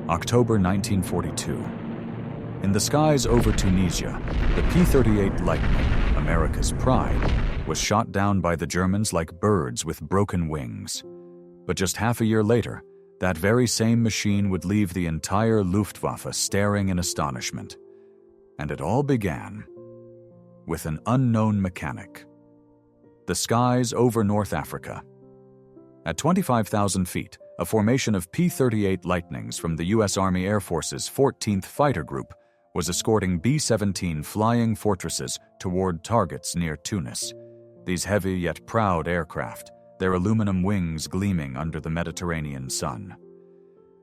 October 1942. In the skies over Tunisia, the P-38 Lightning, America's pride, was shot down by the Germans like birds with broken wings. But just half a year later, that very same machine would leave the entire Luftwaffe staring in astonishment. And it all began with an unknown mechanic. The skies over North Africa. At 25,000 feet, a formation of P-38 Lightnings from the U.S. Army Air Force's 14th Fighter Group was escorting B-17 Flying Fortresses toward targets near Tunis. These heavy yet proud aircraft, their aluminum wings gleaming under the Mediterranean sun.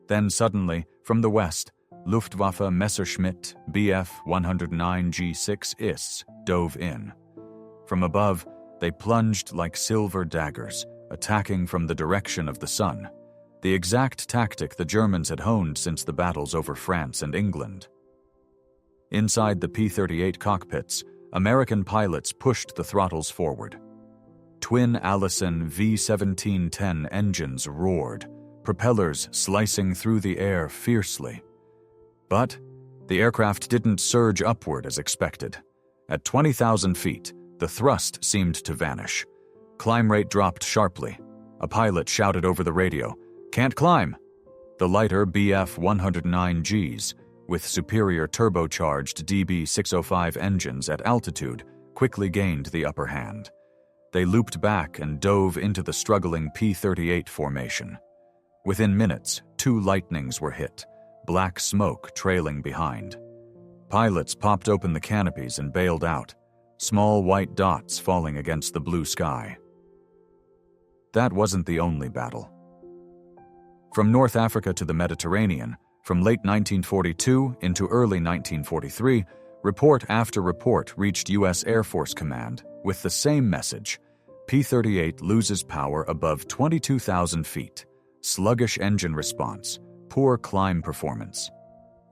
Then suddenly, from the west, Luftwaffe Messerschmitt Bf 109G6 IS dove in. From above, they plunged like silver daggers, attacking from the direction of the sun, the exact tactic the Germans had honed since the battles over France and England. Inside the P-38 cockpits, American pilots pushed the throttles forward. Twin Allison V-1710 engines roared, propellers slicing through the air fiercely. But the aircraft didn't surge upward as expected. At 20,000 feet, the thrust seemed to vanish. Climb rate dropped sharply. A pilot shouted over the radio, "Can't climb!" The lighter Bf 109Gs, with superior turbocharged DB605 engines at altitude, quickly gained the upper hand. They looped back and dove into the struggling P-38 formation. Within minutes, 2 Lightnings were hit, black smoke trailing behind. Pilots popped open the canopies and bailed out, small white dots falling against the blue sky. That wasn't the only battle. From North Africa to the Mediterranean, from late 1942 into early 1943, report after report reached U.S. Air Force Command with the same message: P-38 loses power above 22,000 feet, sluggish engine response, poor climb performance.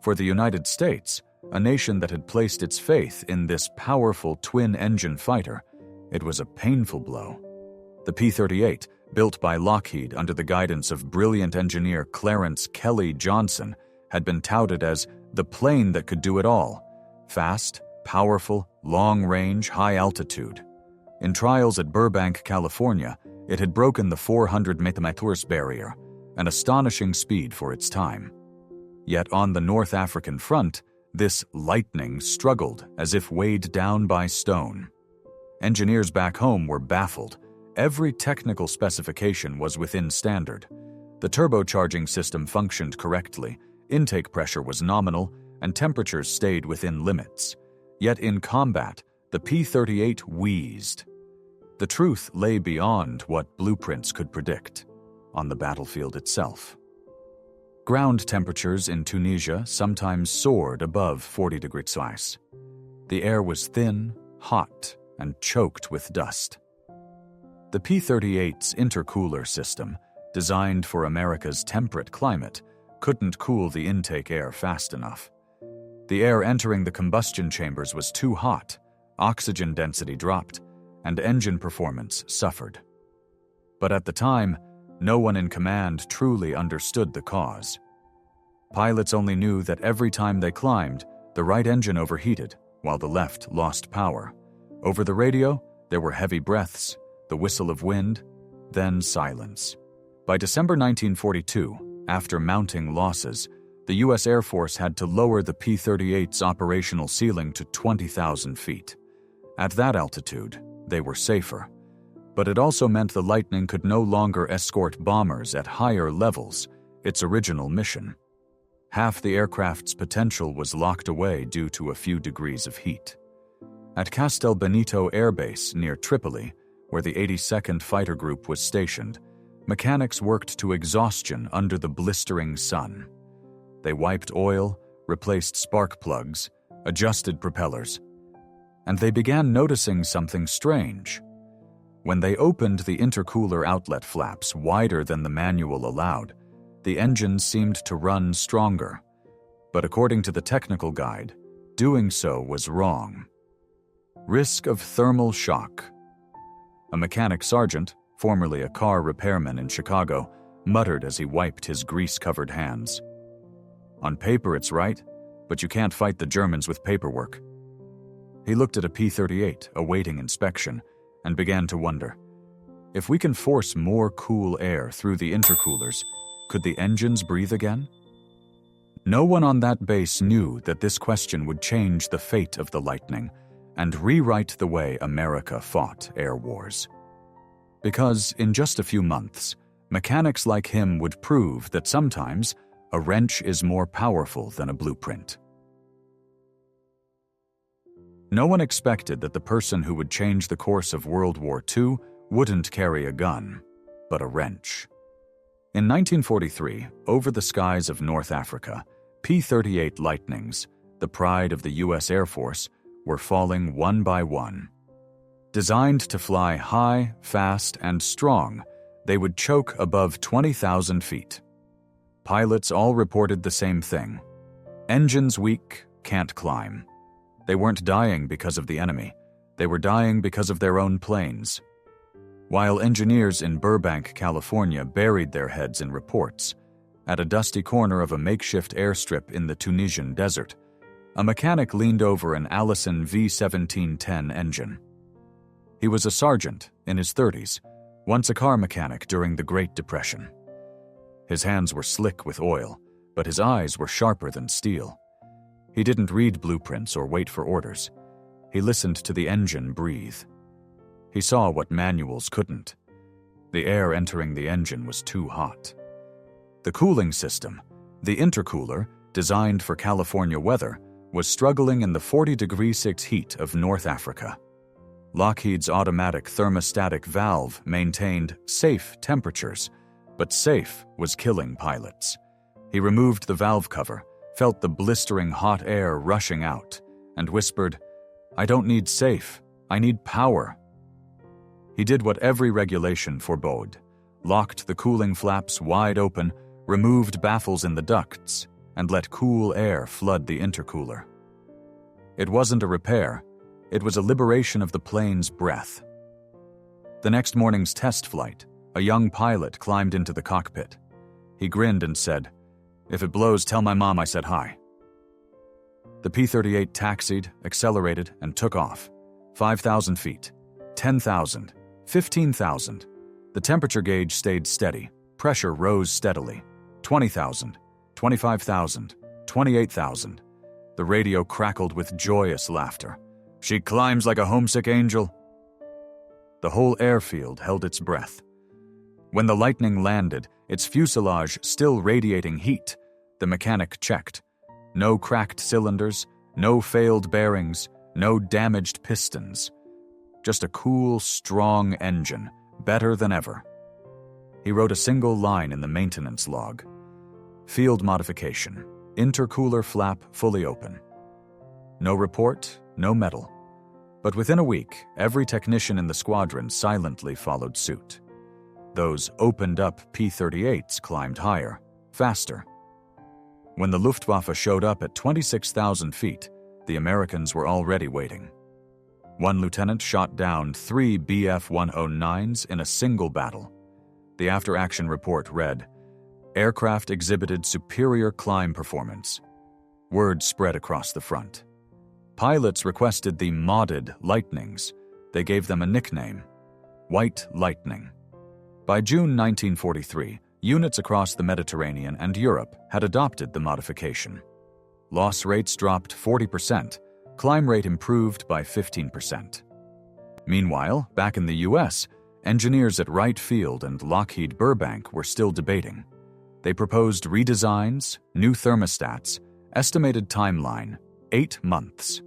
For the United States, a nation that had placed its faith in this powerful twin-engine fighter, it was a painful blow. The P-38, built by Lockheed under the guidance of brilliant engineer Clarence Kelly Johnson, had been touted as the plane that could do it all: fast, powerful, long-range, high-altitude. In trials at Burbank, California, it had broken the 400 meters barrier, an astonishing speed for its time. Yet on the North African front, this Lightning struggled as if weighed down by stone. Engineers back home were baffled. Every technical specification was within standard. The turbocharging system functioned correctly, intake pressure was nominal, and temperatures stayed within limits. Yet in combat, the P-38 wheezed. The truth lay beyond what blueprints could predict, on the battlefield itself. Ground temperatures in Tunisia sometimes soared above 40 degrees Celsius. The air was thin, hot, and choked with dust. The P-38's intercooler system, designed for America's temperate climate, couldn't cool the intake air fast enough. The air entering the combustion chambers was too hot, oxygen density dropped, and engine performance suffered. But at the time, no one in command truly understood the cause. Pilots only knew that every time they climbed, the right engine overheated, while the left lost power. Over the radio, there were heavy breaths, the whistle of wind, then silence. By December 1942, after mounting losses, the U.S. Air Force had to lower the P-38's operational ceiling to 20,000 feet. At that altitude, they were safer. But it also meant the Lightning could no longer escort bombers at higher levels, its original mission. Half the aircraft's potential was locked away due to a few degrees of heat. At Castel Benito Air Base near Tripoli, where the 82nd Fighter Group was stationed, mechanics worked to exhaustion under the blistering sun. They wiped oil, replaced spark plugs, adjusted propellers, and they began noticing something strange. When they opened the intercooler outlet flaps wider than the manual allowed, the engine seemed to run stronger. But according to the technical guide, doing so was wrong. Risk of thermal shock. A mechanic sergeant, formerly a car repairman in Chicago, muttered as he wiped his grease-covered hands. On paper it's right, but you can't fight the Germans with paperwork. He looked at a P-38 awaiting inspection and began to wonder, if we can force more cool air through the intercoolers, could the engines breathe again? No one on that base knew that this question would change the fate of the Lightning and rewrite the way America fought air wars. Because in just a few months, mechanics like him would prove that sometimes a wrench is more powerful than a blueprint. No one expected that the person who would change the course of World War II wouldn't carry a gun, but a wrench. In 1943, over the skies of North Africa, P-38 Lightnings, the pride of the U.S. Air Force, were falling one by one. Designed to fly high, fast, and strong, they would choke above 20,000 feet. Pilots all reported the same thing. Engines weak, can't climb. They weren't dying because of the enemy. They were dying because of their own planes. While engineers in Burbank, California buried their heads in reports, at a dusty corner of a makeshift airstrip in the Tunisian desert, a mechanic leaned over an Allison V1710 engine. He was a sergeant in his 30s, once a car mechanic during the Great Depression. His hands were slick with oil, but his eyes were sharper than steel. He didn't read blueprints or wait for orders. He listened to the engine breathe. He saw what manuals couldn't. The air entering the engine was too hot. The cooling system, the intercooler, designed for California weather, was struggling in the 40°C heat of North Africa. Lockheed's automatic thermostatic valve maintained safe temperatures, but safe was killing pilots. He removed the valve cover, felt the blistering hot air rushing out, and whispered, "I don't need safe, I need power." He did what every regulation forebode, locked the cooling flaps wide open, removed baffles in the ducts, and let cool air flood the intercooler. It wasn't a repair, it was a liberation of the plane's breath. The next morning's test flight, a young pilot climbed into the cockpit. He grinned and said, "If it blows, tell my mom I said hi." The P-38 taxied, accelerated, and took off. 5,000 feet, 10,000, 15,000. The temperature gauge stayed steady. Pressure rose steadily. 20,000, 25,000, 28,000. The radio crackled with joyous laughter. "She climbs like a homesick angel." The whole airfield held its breath. When the Lightning landed, its fuselage still radiating heat, the mechanic checked. No cracked cylinders, no failed bearings, no damaged pistons. Just a cool, strong engine, better than ever. He wrote a single line in the maintenance log. Field modification, intercooler flap fully open. No report, no medal. But within a week, every technician in the squadron silently followed suit. Those opened-up P-38s climbed higher, faster. When the Luftwaffe showed up at 26,000 feet, the Americans were already waiting. One lieutenant shot down 3 Bf-109s in a single battle. The after-action report read, "Aircraft exhibited superior climb performance." Word spread across the front. Pilots requested the modded Lightnings. They gave them a nickname, White Lightning. By June 1943, units across the Mediterranean and Europe had adopted the modification. Loss rates dropped 40%, climb rate improved by 15%. Meanwhile, back in the U.S., engineers at Wright Field and Lockheed Burbank were still debating. They proposed redesigns, new thermostats, estimated timeline, 8 months.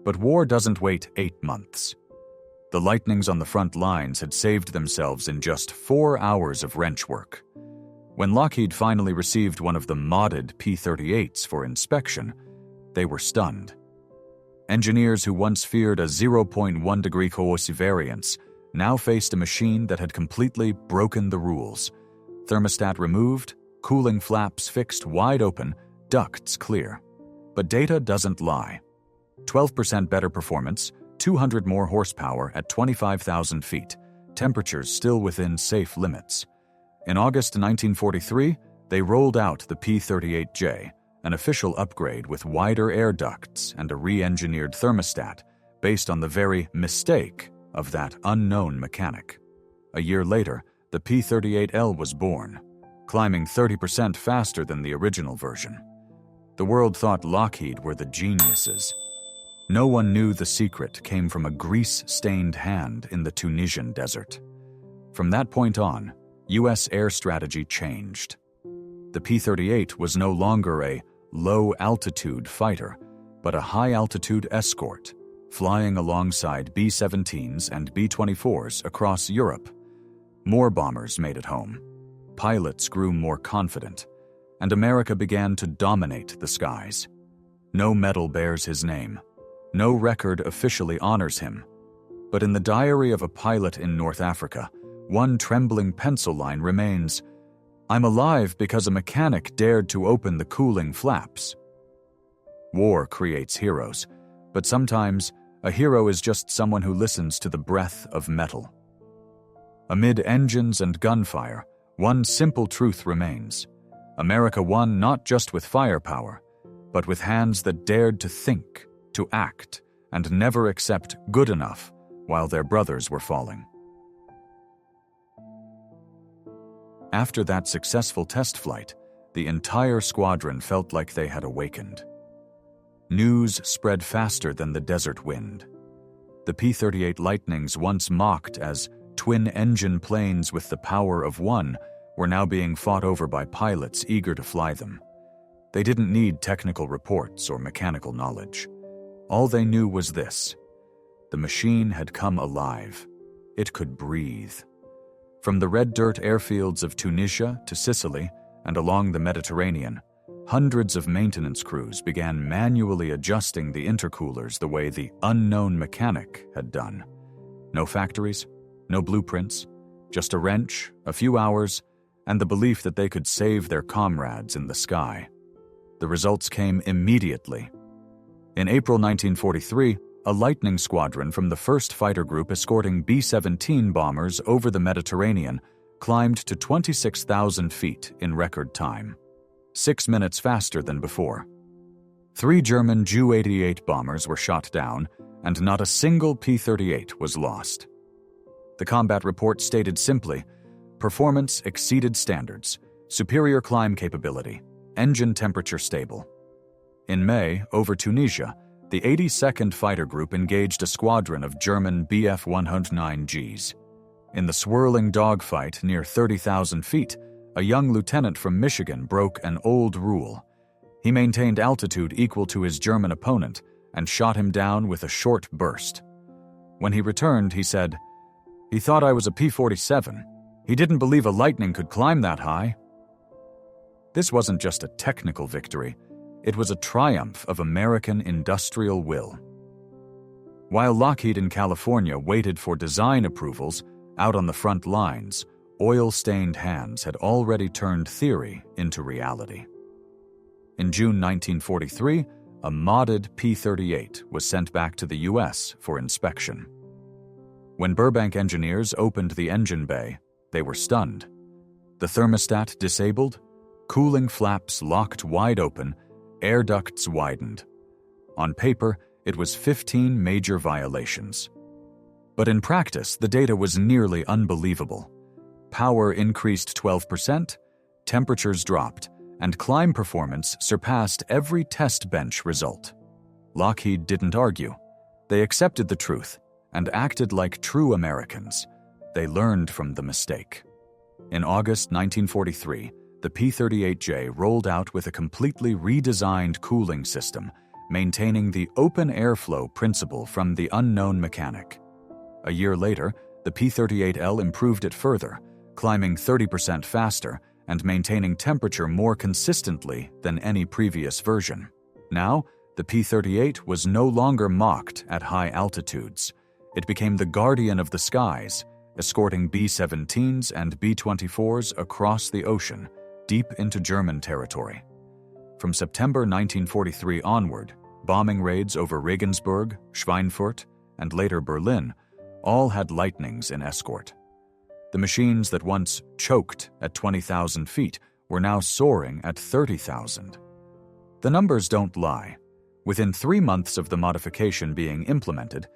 But war doesn't wait 8 months. The Lightnings on the front lines had saved themselves in just 4 hours of wrench work. When Lockheed finally received one of the modded P-38s for inspection, they were stunned. Engineers who once feared a 0.1 degree coercive variance now faced a machine that had completely broken the rules. Thermostat removed, cooling flaps fixed wide open, ducts clear. But data doesn't lie. 12% better performance, 200 more horsepower at 25,000 feet, temperatures still within safe limits. In August 1943, they rolled out the P-38J, an official upgrade with wider air ducts and a re-engineered thermostat based on the very mistake of that unknown mechanic. A year later, the P-38L was born, climbing 30% faster than the original version. The world thought Lockheed were the geniuses. No one knew the secret came from a grease-stained hand in the Tunisian desert. From that point on, U.S. air strategy changed. The P-38 was no longer a low-altitude fighter, but a high-altitude escort, flying alongside B-17s and B-24s across Europe. More bombers made it home. Pilots grew more confident, and America began to dominate the skies. No medal bears his name. No record officially honors him. But in the diary of a pilot in North Africa, one trembling pencil line remains, "I'm alive because a mechanic dared to open the cooling flaps." War creates heroes, but sometimes a hero is just someone who listens to the breath of metal. Amid engines and gunfire, one simple truth remains. America won not just with firepower, but with hands that dared to think, to act, and never accept good enough while their brothers were falling. After that successful test flight, the entire squadron felt like they had awakened. News spread faster than the desert wind. The P-38 Lightnings, once mocked as twin-engine planes with the power of one, were now being fought over by pilots eager to fly them. They didn't need technical reports or mechanical knowledge. All they knew was this: the machine had come alive. It could breathe. From the red dirt airfields of Tunisia to Sicily and along the Mediterranean, hundreds of maintenance crews began manually adjusting the intercoolers the way the unknown mechanic had done. No factories, no blueprints, just a wrench, a few hours, and the belief that they could save their comrades in the sky. The results came immediately. In April 1943, a Lightning squadron from the 1st Fighter Group escorting B-17 bombers over the Mediterranean climbed to 26,000 feet in record time, 6 minutes faster than before. 3 German Ju-88 bombers were shot down, and not a single P-38 was lost. The combat report stated simply, performance exceeded standards, superior climb capability, engine temperature stable. In May, over Tunisia, the 82nd Fighter Group engaged a squadron of German Bf-109Gs. In the swirling dogfight near 30,000 feet, a young lieutenant from Michigan broke an old rule. He maintained altitude equal to his German opponent and shot him down with a short burst. When he returned, he said, "He thought I was a P-47. He didn't believe a Lightning could climb that high." This wasn't just a technical victory. It was a triumph of American industrial will. While Lockheed in California waited for design approvals, out on the front lines, oil-stained hands had already turned theory into reality. In June 1943, a modded P-38 was sent back to the U.S. for inspection. When Burbank engineers opened the engine bay, they were stunned. The thermostat disabled, cooling flaps locked wide open, air ducts widened. On paper, it was 15 major violations. But in practice, the data was nearly unbelievable. Power increased 12%, temperatures dropped, and climb performance surpassed every test bench result. Lockheed didn't argue. They accepted the truth and acted like true Americans. They learned from the mistake. In August 1943, the P-38J rolled out with a completely redesigned cooling system, maintaining the open airflow principle from the unknown mechanic. A year later, the P-38L improved it further, climbing 30% faster and maintaining temperature more consistently than any previous version. Now, the P-38 was no longer mocked at high altitudes. It became the guardian of the skies, escorting B-17s and B-24s across the ocean, deep into German territory. From September 1943 onward, bombing raids over Regensburg, Schweinfurt, and later Berlin all had Lightnings in escort. The machines that once choked at 20,000 feet were now soaring at 30,000. The numbers don't lie. Within 3 months of the modification being implemented,